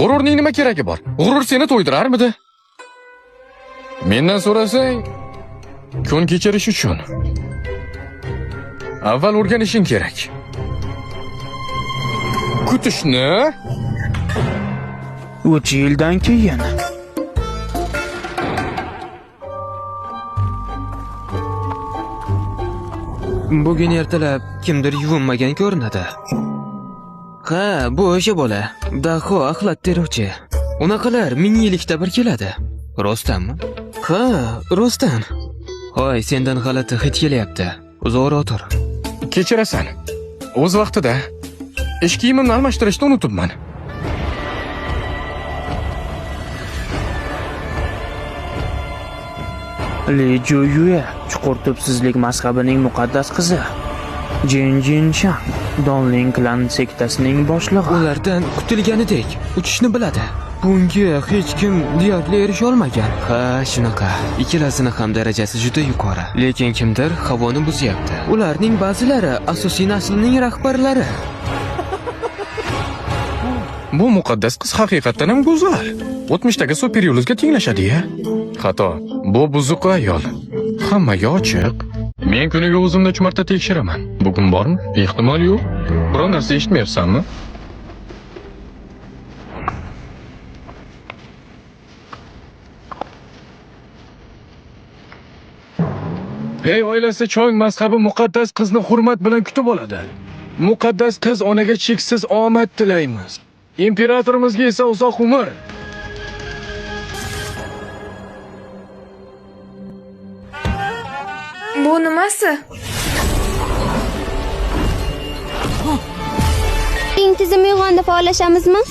G'ururning nima keragi bor? G'urur seni to'ydirarmidi? Mendan so'rasang, kun kechirish uchun avval o'rganishing kerak. Kutishni 3 yildan keyin. Bugun ertalab kimdir yuvinmagan ko'rinadi. Ha, bu o'sha bola. Daho axlat teruvchi. Unaqalar 1000 yillikda bir keladi. Rostdanmi? Ha, rostdan. Hoy, sendan g'alati hid kelyapti. Uzoqroq o'tir. kechirasan. O'z vaqtida ish kiyimimni almashtirishni unutibman. Li Juyue, chuqur tubsizlik mazhabining muqaddas qizi. Jin Shang, Donling klan sektasining boshlig'i. Ulardan kutilganidek uchishni biladi. Bunga hech kim deyarli erisha olmagan. Ha, shunaqa. Ikkalasini ham darajasi juda yuqori. Lekin kimdir havoni buzyapti. Ularning ba'zilari asosiy naslning rahbarlari. Bu muqaddas qiz haqiqatan ham go'zal. O'tmishdagi super yulduzga tenglashadi-ya. Xato. Bu buzuq ayol. Hammaga ochiq. Men kuniga o'zimni 3 marta tekshiraman. Bugun bormi? Ehtimol yo'q. Biror narsa eshitmayapsanmi? Hey, oilasi Chong mazhabi muqaddas qizni hurmat bilan kutib oladi. Muqaddas qiz onaga cheksiz omad tilaymiz. Imperatorimizga esa uzoq umr. Bu nimasi? Eng tizim uyg'onda faollashamizmi?